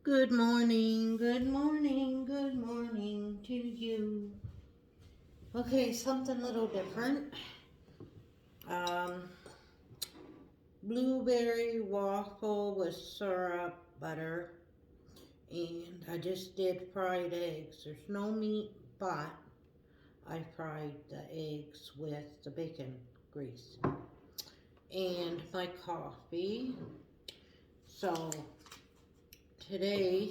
Good morning, good morning, good morning to you. Okay, something a little different. Um, Blueberry waffle with syrup, butter, and I just did fried eggs. There's no meat, but I fried the eggs with the bacon grease. And my coffee. So today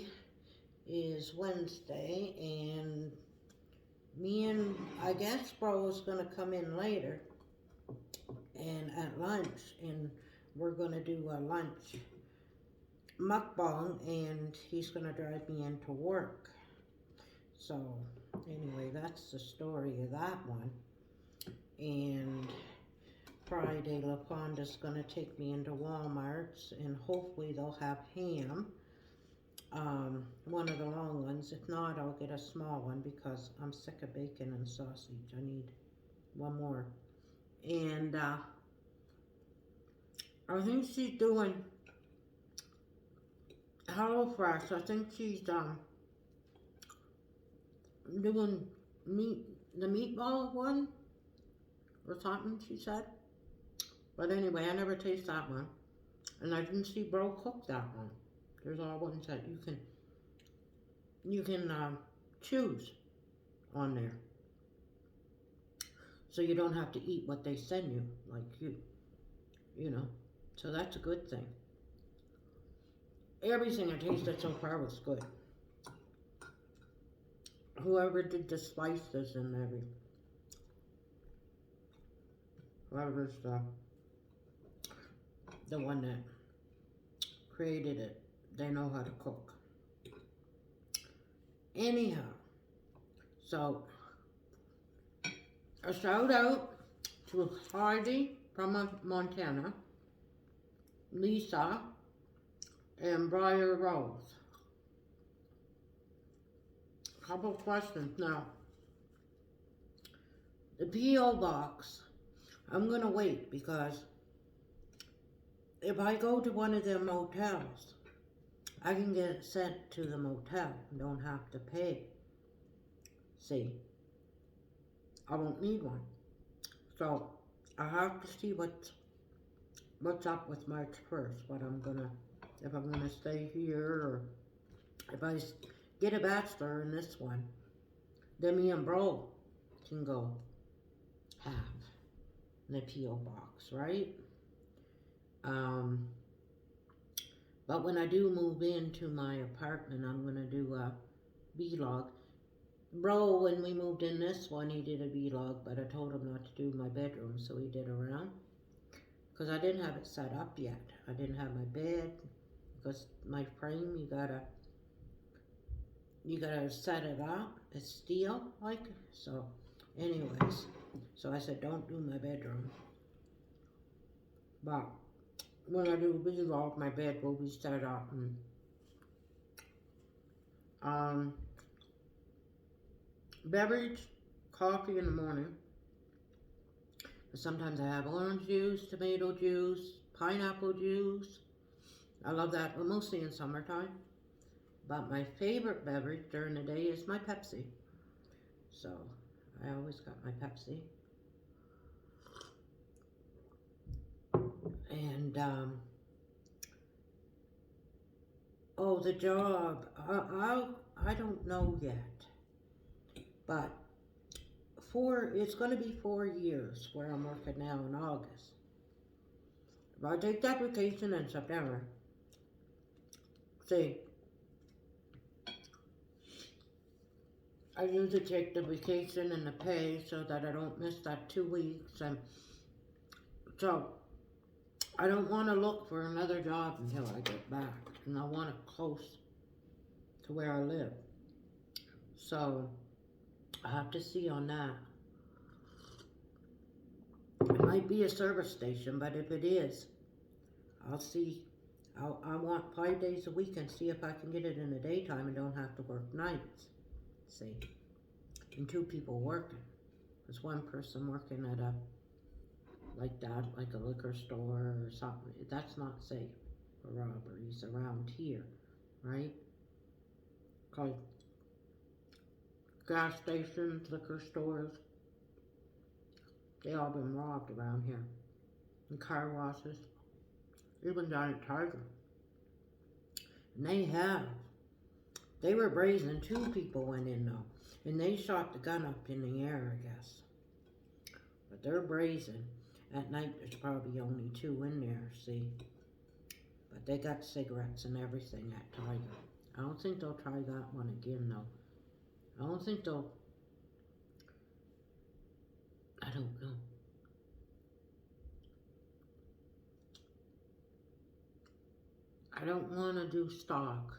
is Wednesday, and me and I guess bro is gonna come in later and at lunch, and we're gonna do a lunch mukbang, and he's gonna drive me into work. So anyway, that's the story of that one. And Friday, LaFonda's gonna take me into Walmart's, and hopefully they'll have ham. One of the long ones. If not, I'll get a small one because I'm sick of bacon and sausage. I need one more. And I think she's doing HelloFresh. I think she's doing meat, the meatball one or something, she said. But anyway, I never taste that one. And I didn't see Bro cook that one. There's all ones that you can choose on there. So you don't have to eat what they send you, like you know. So that's a good thing. Everything I tasted so far was good. Whoever did the spices and whoever's the one that created it, they know how to cook. Anyhow, so a shout out to Heidi from Montana, Lisa, and Briar Rose. Couple questions now. The P.O. box, I'm gonna wait because if I go to one of their motels, I can get it sent to the motel and don't have to pay. See, I won't need one. So I have to see what's up with March 1st, if I'm gonna stay here, or if I get a bachelor in this one, then me and Bro can go have the P.O. box, right? But when I do move into my apartment, I'm gonna do a vlog. Bro, when we moved in this one, he did a vlog, but I told him not to do my bedroom, so he did around. Because I didn't have it set up yet. I didn't have my bed, because my frame, you gotta set it up. It's steel, like, so anyways. So I said, don't do my bedroom. But when I do a vlog, my bed will be set up, and beverage, coffee in the morning. Sometimes I have orange juice, tomato juice, pineapple juice. I love that, but mostly in summertime. But my favorite beverage during the day is my Pepsi. So I always got my Pepsi. And oh, the job. I don't know yet, but it's going to be 4 years where I'm working now in August. If I take that vacation in September, see, I usually take the vacation and the pay so that I don't miss that 2 weeks, and so I don't want to look for another job until I get back, and I want it close to where I live. So I have to see on that. It might be a service station, but if it is, I'll see. I want 5 days a week and see if I can get it in the daytime and don't have to work nights. See, and 2 people working. There's 1 person working at like a liquor store or something. That's not safe for robberies around here, right? Because gas stations, liquor stores, they all been robbed around here. And car washes, even down at Target. And they were brazen. 2 people went in though. And they shot the gun up in the air, I guess. But they're brazen. At night, there's probably only 2 in there, see? But they got cigarettes and everything at Tiger. I don't think they'll try that one again, though. I don't think they'll... I don't know. I don't want to do stock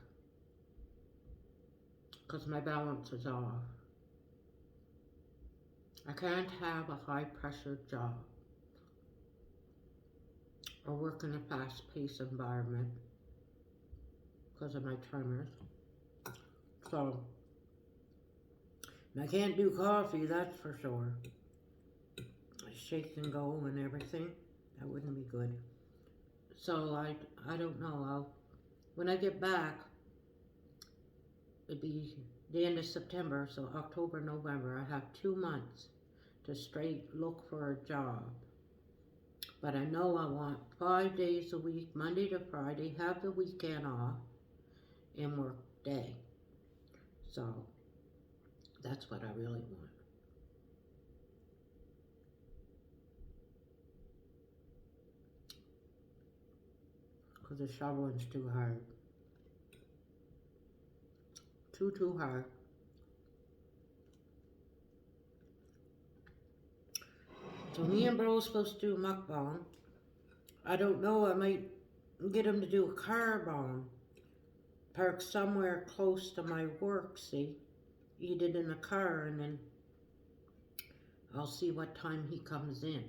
because my balance is off. I can't have a high-pressure job or work in a fast-paced environment because of my tremors. So, and I can't do coffee, that's for sure. Shake and go and everything, that wouldn't be good. So I don't know. When I get back, it'd be the end of September, so October, November. I have 2 months to straight look for a job. But I know I want 5 days a week, Monday to Friday, have the weekend off, and work day. So that's what I really want. Because the shoveling's too hard. Too hard. So me and Bro's supposed to do a mukbang. I don't know, I might get him to do a car bomb. Park somewhere close to my work, see? Eat it in a car and then I'll see what time he comes in.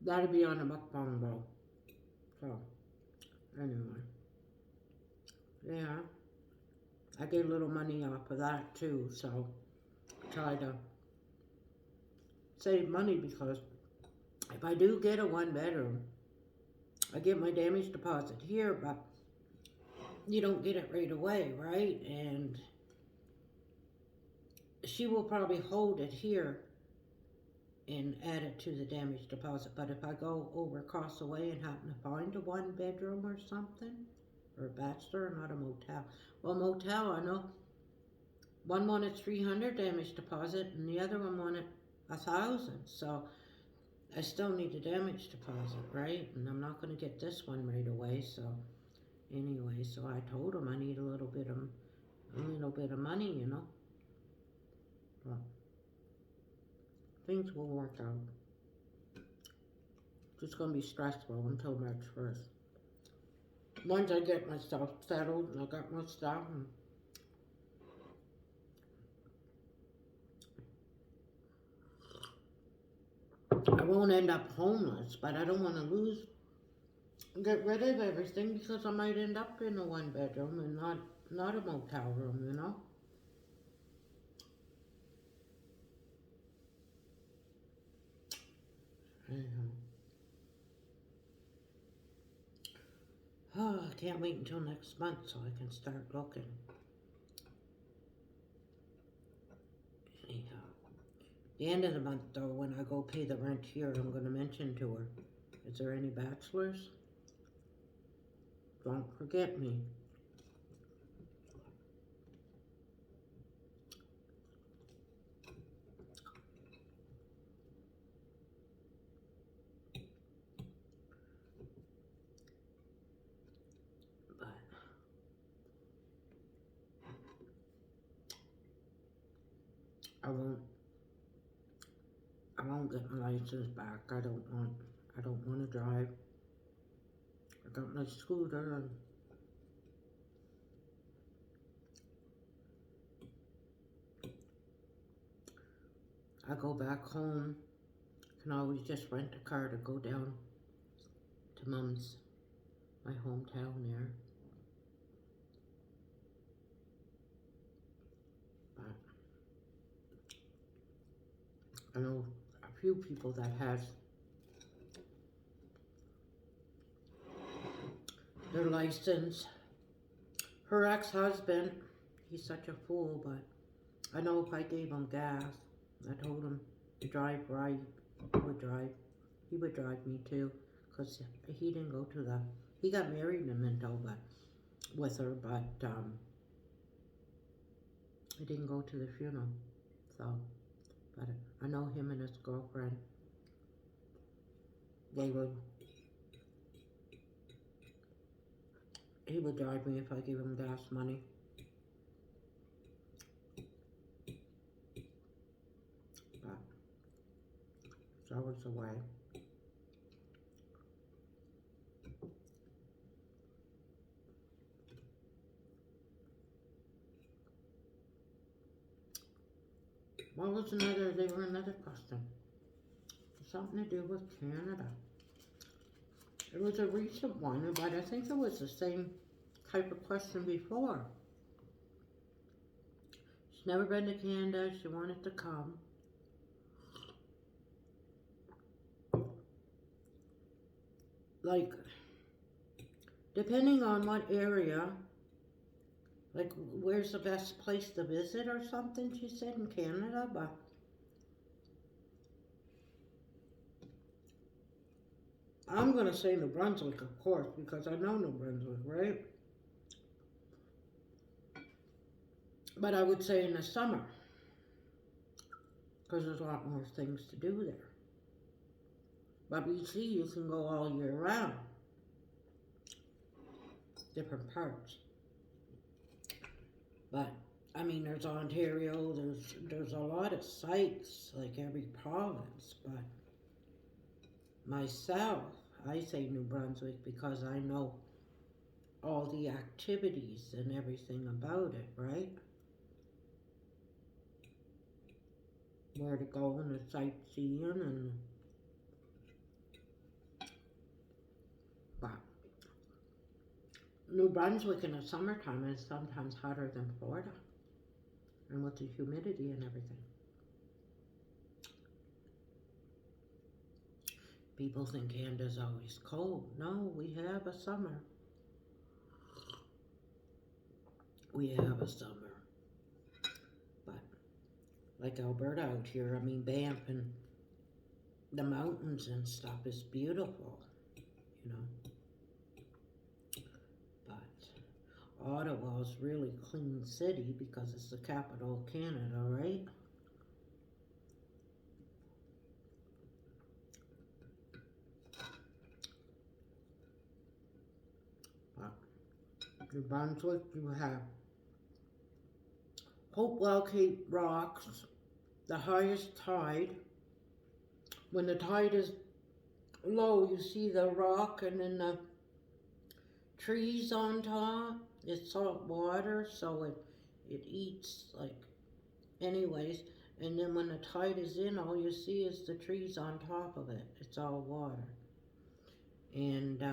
That'll be on a mukbang, bro. So, anyway. Yeah. I get a little money off of that too, so try to save money because if I do get a 1-bedroom, I get my damage deposit here, but you don't get it right away, right? And she will probably hold it here and add it to the damage deposit. But if I go over across the way and happen to find a 1-bedroom or something, or a bachelor, not a motel. Well, motel, I know one wanted 300 damage deposit and the other one wanted 1,000. So I still need a damage deposit, right? And I'm not going to get this one right away. So anyway, so I told him I need a little bit of money, you know. But things will work out. It's going to be stressful until March 1st. Once I get myself settled and I got my stuff, and I won't end up homeless, but I don't want to get rid of everything because I might end up in a 1-bedroom and not a motel room, you know. Anyhow. Oh, I can't wait until next month so I can start looking. Anyhow, the end of the month though, when I go pay the rent here, I'm going to mention to her, is there any bachelors? Don't forget me. I won't get my license back. I don't want to drive. I got my scooter and I go back home. Can always just rent a car to go down to Mom's, my hometown there. But I know a few people that has their license. Her ex-husband, he's such a fool, but I know if I gave him gas, I told him to drive right, he would drive me too, because he didn't go to the, he got married in Minto, but, with her, but, he didn't go to the funeral, so, but I know him and his girlfriend, they would, he would drive me if I gave him gas money. But that was the way. What was they were another question. Something to do with Canada. It was a recent one, but I think it was the same type of question before. She's never been to Canada, she wanted to come. Like, depending on what area, like, where's the best place to visit or something, she said, in Canada, but I'm going to say New Brunswick, of course, because I know New Brunswick, right? But I would say in the summer, because there's a lot more things to do there. But BC, you can go all year round, different parts. But, I mean, there's Ontario, there's a lot of sites, like every province, but myself, I say New Brunswick because I know all the activities and everything about it, right? Where to go and the sightseeing and, but New Brunswick in the summertime is sometimes hotter than Florida, and with the humidity and everything. People think Canada's always cold. No, we have a summer. We have a summer. But, like Alberta out here, I mean, Banff and the mountains and stuff is beautiful, you know. But Ottawa's really clean city because it's the capital of Canada, right? New Brunswick, you have Hopewell Cape Rocks, the highest tide. When the tide is low, you see the rock and then the trees on top. It's salt water, so it eats, like, anyways. And then when the tide is in, all you see is the trees on top of it. It's all water. And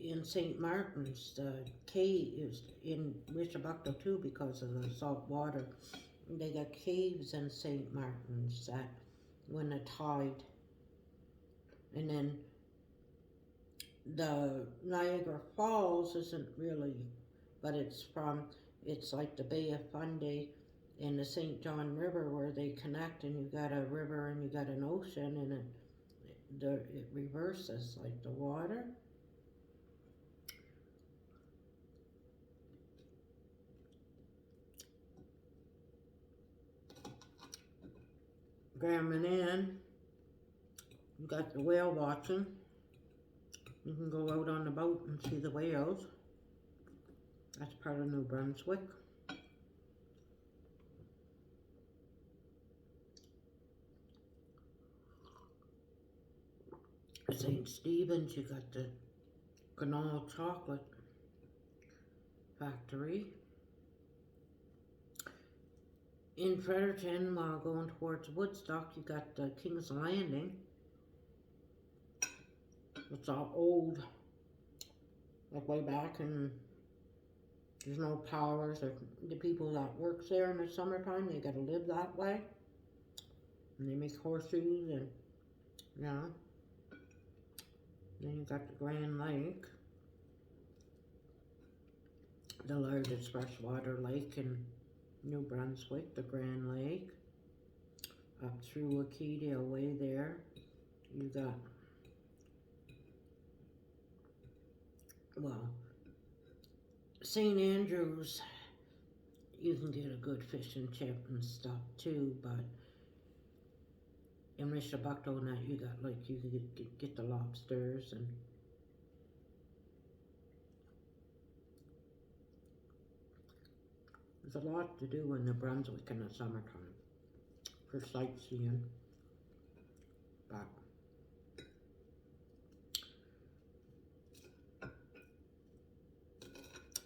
in St. Martin's, the cave is in Wishabucto too because of the salt water. They got caves in St. Martin's that when the tide, and then the Niagara Falls isn't really, but it's like the Bay of Fundy and the St. John River where they connect, and you got a river and you got an ocean, and it reverses, like the water. Grand Manan, you got the whale watching. You can go out on the boat and see the whales. That's part of New Brunswick. St. Stephen's, you got the Canal Chocolate Factory. In Fredericton, while going towards Woodstock, you got the King's Landing. It's all old, like way back, and there's no powers. The people that works there in the summertime, they gotta live that way. And they make horseshoes and, you know. Then you got the Grand Lake. the largest freshwater lake in New Brunswick, the Grand Lake. Up through Acadia way there, you got, well, St. Andrews, you can get a good fish and chip and stuff too, but in Rishabakto now you got like, you can get the lobsters and there's a lot to do in New Brunswick in the summertime for sightseeing,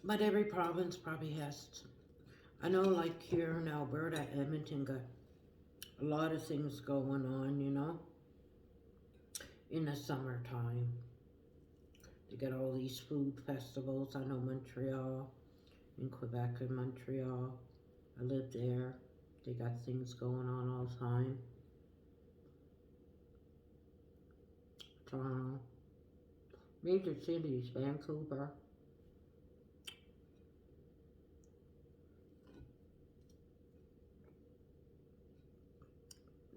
but every province probably has, I know like here in Alberta, Edmonton got a lot of things going on, you know, in the summertime. They got all these food festivals. I know Montreal, in Quebec and Montreal, I lived there. They got things going on all the time. Toronto, major cities, Vancouver.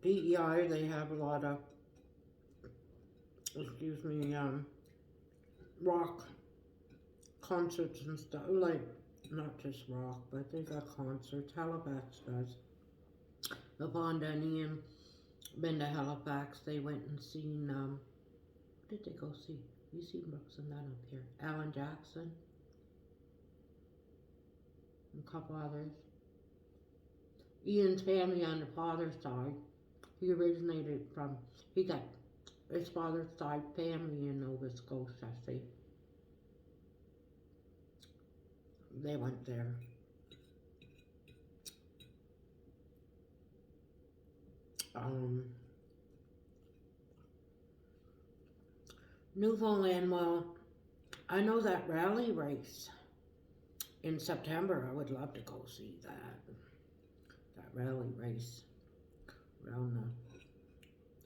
PEI, they have a lot of, excuse me, rock concerts and stuff, like, not just rock, but they got concerts. Halifax does. The Bondanian been to Halifax. They went and seen, what did they go see? You seen Brooks and that up here. Alan Jackson. And a couple others. Ian's family on the father's side, he originated from, he got his father's side family in Nova Scotia, see. They went there. Newfoundland, well, I know that rally race in September. I would love to go see that rally race around the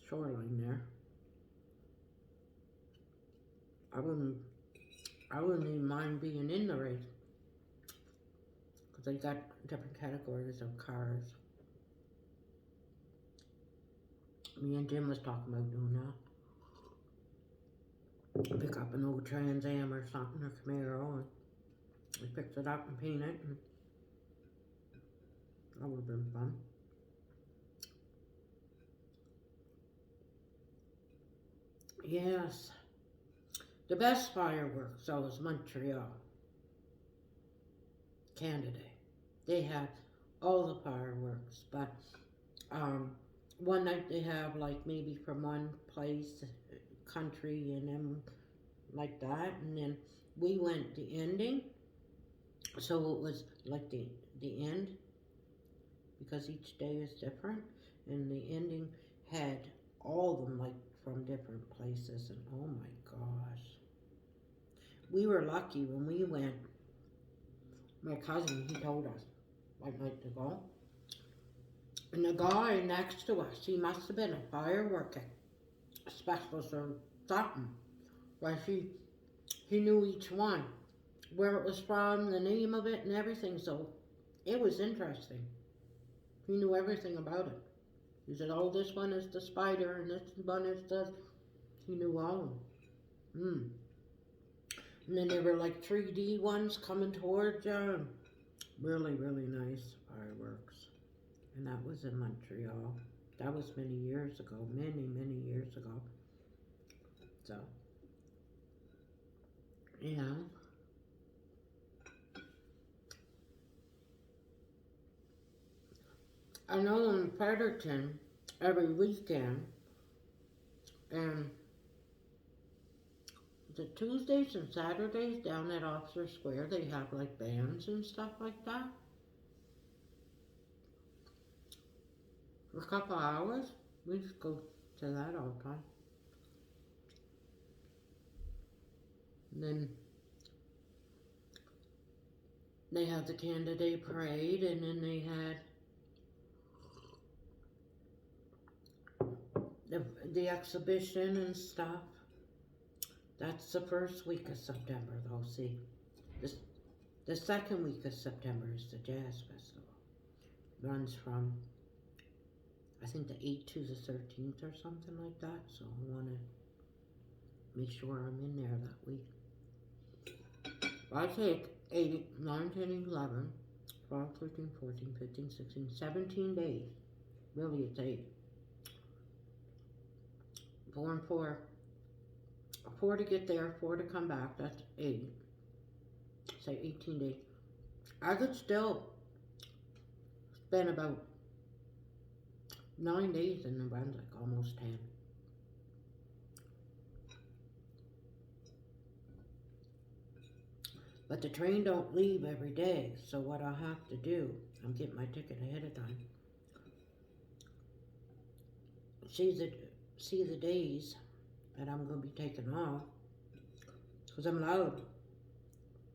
shoreline there. I wouldn't even mind being in the race because they got different categories of cars. Me and Jim was talking about doing that. Pick up an old Trans Am or something, or Camaro, and we picked it up and painted it, and that would have been fun. Yes. The best fireworks, though, is Montreal, Canada. They have all the fireworks, but one night they have like maybe from one place, country, and then like that, and then we went the ending, so it was like the end, because each day is different, and the ending had all of them like from different places, and oh my gosh, we were lucky when we went. My cousin, he told us what night to go, and the guy next to us, he must have been a firework specialist or something, but he knew each one, where it was from, the name of it, and everything, so it was interesting. He knew everything about it. He said, oh, this one is the spider, and this one is the, he knew all of them. And then there were like 3D ones coming towards you. Really, really nice fireworks. And that was in Montreal. That was many years ago, many, many years ago. So, yeah. I know in Fredericton, every weekend, and the Tuesdays and Saturdays down at Officer Square, they have like bands and stuff like that. For a couple hours, we just go to that all the time. And then they had the Canada Day Parade, and then they had the exhibition and stuff. That's the first week of September, though, see. The second week of September is the Jazz Festival. Runs from, I think, the 8th to the 13th or something like that. So I want to make sure I'm in there that week. I take 8, 9, 10, 11, 12, 13, 14, 15, 16, 17 days. Really, it's 8. 4 and 4. 4 to get there, 4 to come back. That's 8. Say 18 days. I could still spend about 9 days in New Brunswick, almost 10. But the train don't leave every day, so what I'll have to do, I'm getting my ticket ahead of time. See the days that I'm going to be taking off, because I'm allowed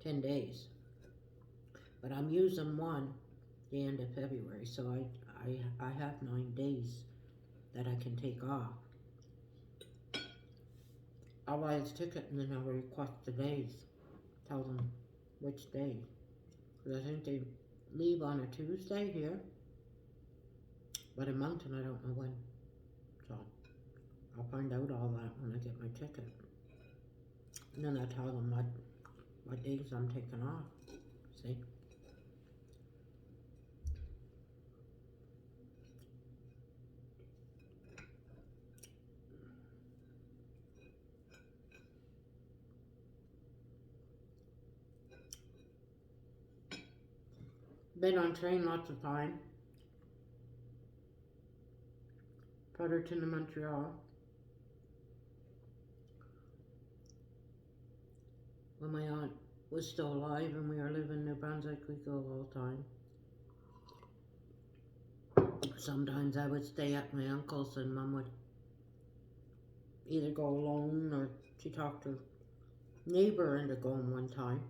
10 days. But I'm using one the end of February, so I have 9 days that I can take off. I'll buy his ticket and then I'll request the days. Tell them which day. Because I think they leave on a Tuesday here. But in Moncton, I don't know when. So I'll find out all that when I get my ticket. And then I tell them what days I'm taking off. See? Been on train lots of time. Fredericton to Montreal. When my aunt was still alive and we were living in New Brunswick, we go all the time. Sometimes I would stay at my uncle's and Mom would either go alone or she talked her neighbor into going one time.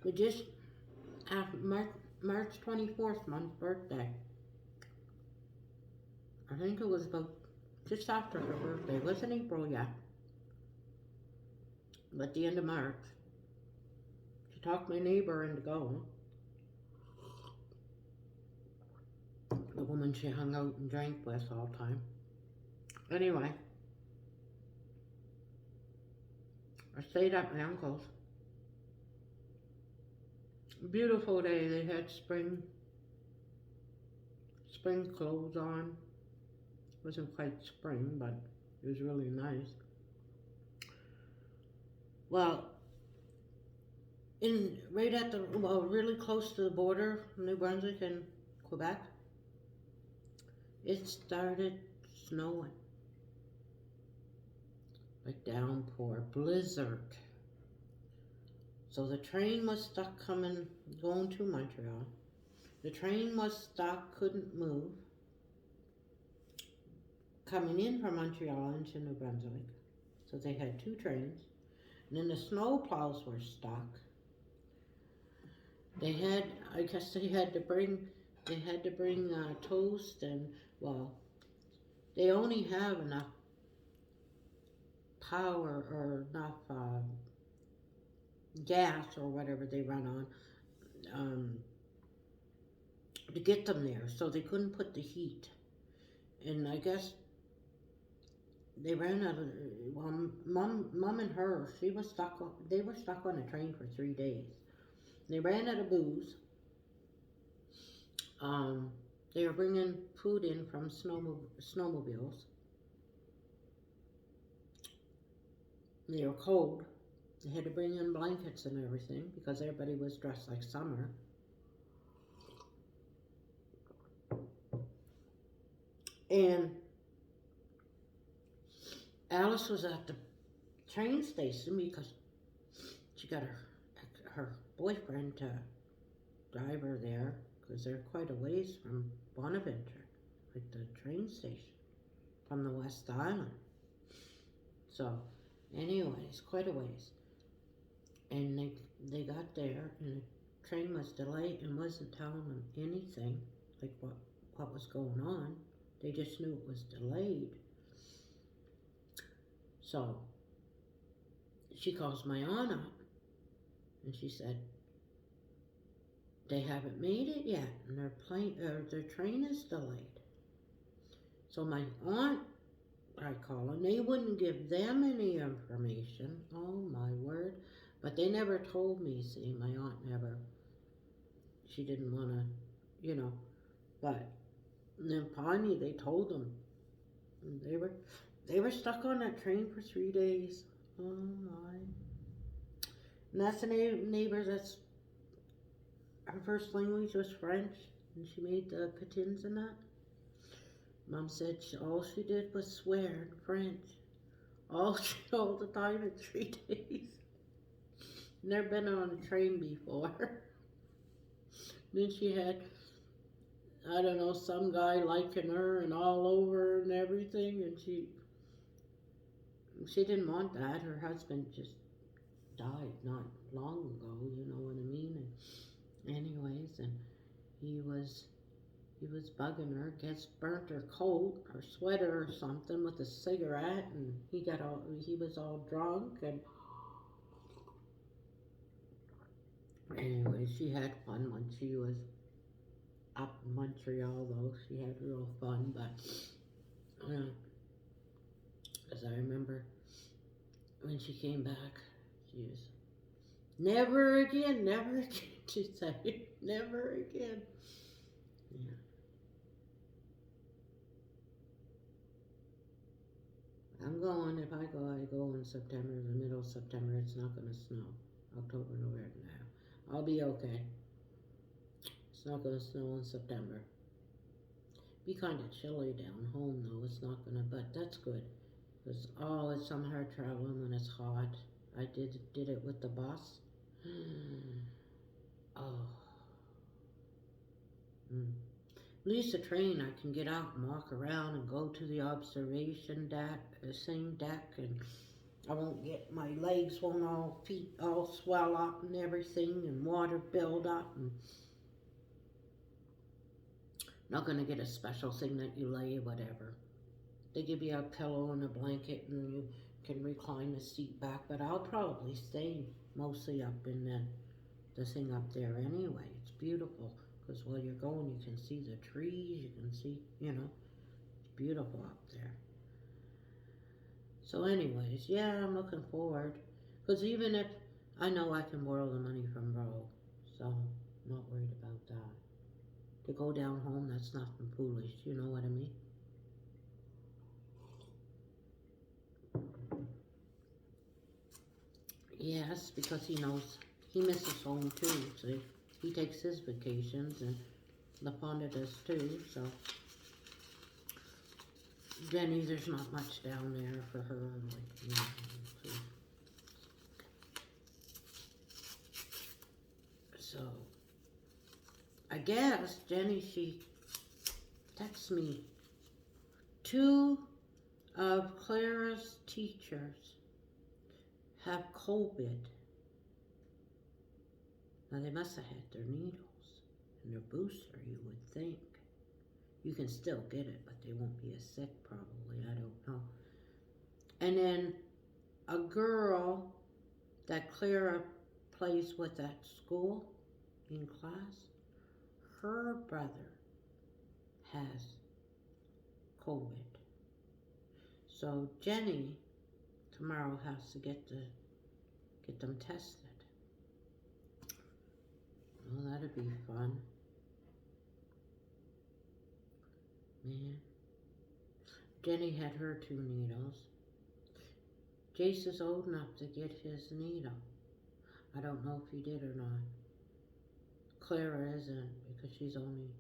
We just, after March 24th, Mom's birthday. I think it was about just after her birthday. It wasn't April yet. But the end of March. She talked my neighbor into going. The woman she hung out and drank with all the time. Anyway. I stayed at my uncle's. Beautiful day. They had spring clothes on. Wasn't quite spring, but it was really nice. Well, really close to the border, New Brunswick and Quebec, it started snowing. Like downpour, blizzard. So the train was stuck going to Montreal. The train was stuck, couldn't move. Coming in from Montreal into New Brunswick. So they had 2 trains. And then the snow plows were stuck. They had to bring toast and, well, they only have enough power or enough gas or whatever they run on to get them there, so they couldn't put the heat. And I guess they ran out of, well, Mom and her, they were stuck on a train for 3 days. They ran out of booze. They were bringing food in from snowmobiles. They were cold. They had to bring in blankets and everything because everybody was dressed like summer. And Alice was at the train station because she got her boyfriend to drive her there because they're quite a ways from Bonaventure, like the train station from the West Island. So, anyways, quite a ways. And they got there and the train was delayed and wasn't telling them anything, like what was going on. They just knew it was delayed. So she calls my aunt up, and she said, they haven't made it yet, and their train is delayed. So my aunt, I call, and they wouldn't give them any information. Oh my word. But they never told me, see, my aunt never. She didn't want to, but then finally they told them. And they were stuck on that train for 3 days. Oh my. And that's the neighbor that's, her first language was French, and she made the patins and that. Mom said all she did was swear in French. All the time in 3 days. Never been on a train before. Then she had, I don't know, some guy liking her and all over and everything, and she didn't want that. Her husband just died not long ago, you know what I mean? And anyways, and he was bugging her, gets burnt her coat or sweater or something with a cigarette, and he was all drunk, and anyway, she had fun when she was up in Montreal, though. She had real fun, but as I remember when she came back, she was, never again, she said, never again. Yeah. I'm going, if I go in September, the middle of September. It's not going to snow. October, November, now. I'll be okay. It's not going to snow in September. Be kind of chilly down home, though. It's not going to, but that's good. Because, it's some hard traveling when it's hot. I did it with the bus. Oh. At least the train, I can get out and walk around and go to the observation deck, the same deck, and I won't get, my legs won't feet all swell up and everything, and water build up, and not gonna get a special thing that you lay, whatever. They give you a pillow and a blanket, and you can recline the seat back, but I'll probably stay mostly up in the thing up there anyway. It's beautiful. Because while you're going, you can see the trees, you can see, it's beautiful up there. So anyways, yeah, I'm looking forward. Because even if, I know I can borrow the money from Ro, so I'm not worried about that. To go down home, that's nothing foolish, you know what I mean? Yes, because he knows, he misses home too, see? He takes his vacations, and LaFonda does too, so. Jenny, there's not much down there for her, so. I guess Jenny, she texts me, 2 of Clara's teachers have COVID. Now, they must have had their needles and their booster, you would think. You can still get it, but they won't be as sick, probably. I don't know. And then a girl that Clara plays with at school, in class, her brother has COVID. So Jenny tomorrow has to get them tested. Well, that'd be fun. Man. Jenny had her 2 needles. Jace is old enough to get his needle. I don't know if he did or not. Clara isn't, because she's only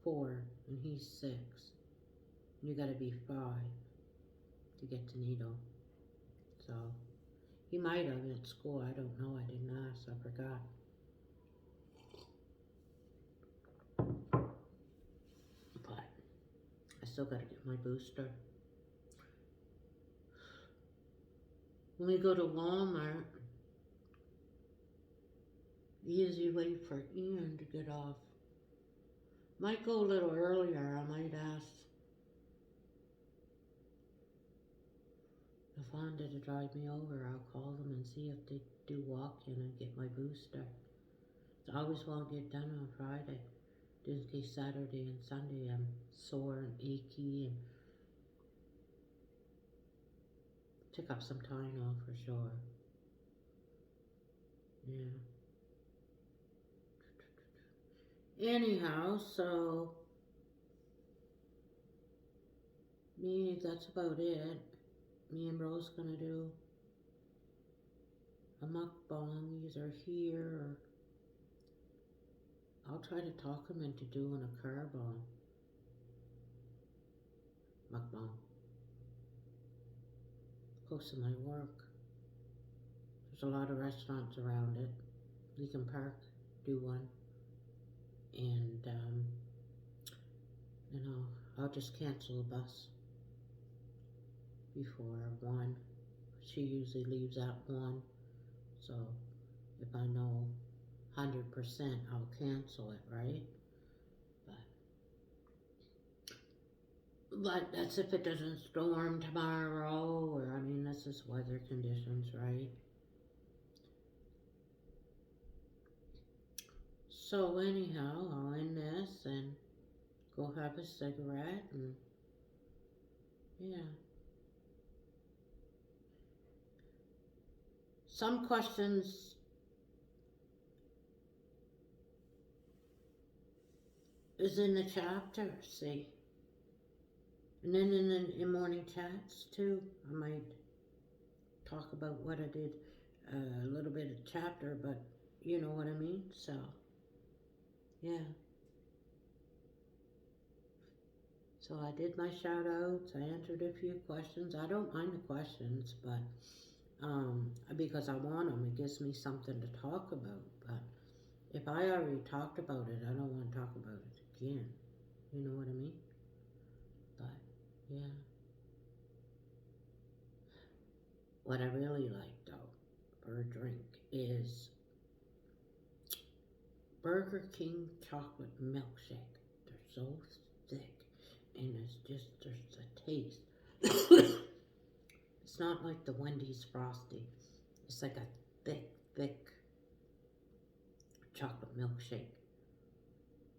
4 and he's 6. You gotta be 5 to get the needle. So, he might have at school. I don't know. I didn't ask. I forgot. But I still gotta get my booster. When we go to Walmart, easy way for Ian to get off. Might go a little earlier. I might ask If Honda to drive me over, I'll call them and see if they do walk-in and get my booster. I always want to get done on Friday, just in case Saturday and Sunday I'm sore and achy and took up some time off for sure. Yeah. Anyhow, so that's about it. Me and Rose gonna do a mukbang either here or I'll try to talk him into doing a carbon mukbang close to my work. There's a lot of restaurants around it. Leakin Park do one, and I'll just cancel a bus before 1. She usually leaves at 1, so if I know 100% I'll cancel it, right? But that's if it doesn't storm tomorrow, or that's just weather conditions, right? So anyhow, I'll end this and go have a cigarette and yeah. Some questions is in the chapter, see? And then in morning chats too, I might talk about what I did, a little bit of chapter, but you know what I mean? So, yeah. So I did my shout outs, I answered a few questions. I don't mind the questions, but because I want them, it gives me something to talk about. But if I already talked about it, I don't want to talk about it again. You know what I mean? But, yeah. What I really like, though, for a drink is Burger King chocolate milkshake. They're so thick, and there's a taste. It's not like the Wendy's Frosty. It's like a thick chocolate milkshake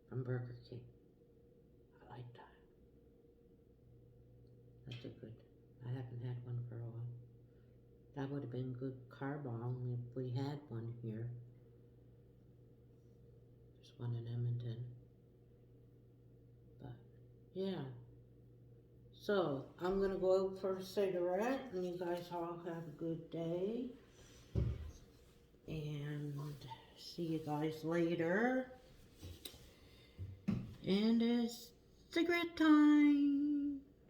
from Burger King. I like that. That's a good. I haven't had one for a while. That would have been good carbon if we had one here. There's one in Edmonton. But yeah. So I'm gonna go out for a cigarette, and you guys all have a good day. And see you guys later. And it's cigarette time.